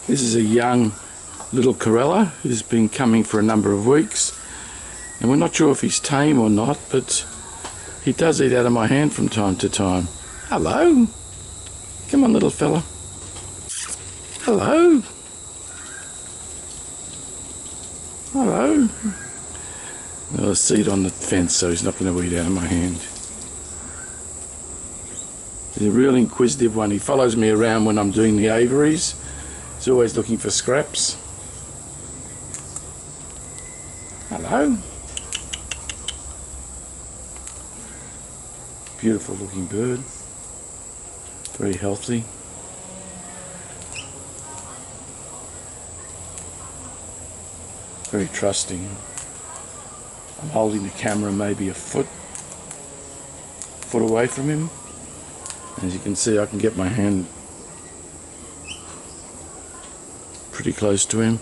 This is a young little Corella who's been coming for a number of weeks, and we're not sure if he's tame or not, but he does eat out of my hand from time to time. Hello. Come on, little fella. Hello. Hello. I'll seat on the fence so he's not going to eat out of my hand. He's a real inquisitive one. He follows me around when I'm doing the aviaries. He's always looking for scraps. Hello. Beautiful looking bird. Very healthy. Very trusting. I'm holding the camera maybe a foot away from him. As you can see, I can get my hand pretty close to him.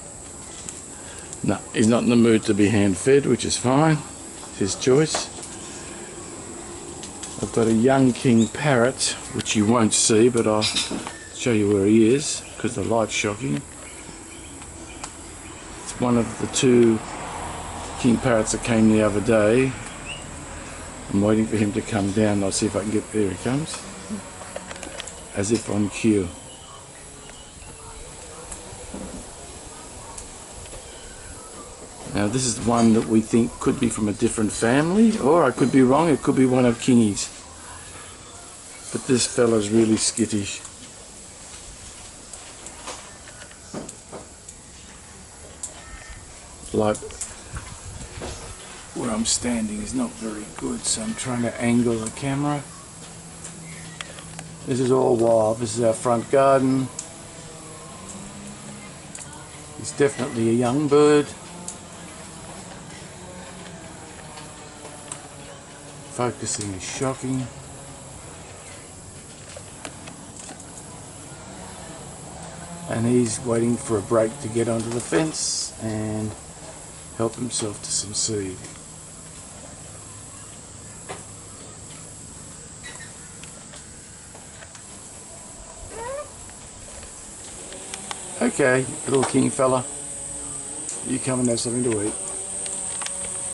No, he's not in the mood to be hand fed, which is fine. It's his choice. I've got a young king parrot, which you won't see, but I'll show you where he is because the light's shocking. It's one of the two king parrots that came the other day. I'm waiting for him to come down. I'll see if I can get there. He comes, as if on cue. Now this is one that we think could be from a different family, or I could be wrong, it could be one of Kingy's. But this fella's really skittish. Like where I'm standing is not very good, so I'm trying to angle the camera. This is all wild. This is our front garden. He's definitely a young bird. Focusing is shocking. And he's waiting for a break to get onto the fence and help himself to some seed. Okay, little king fella, you come and have something to eat.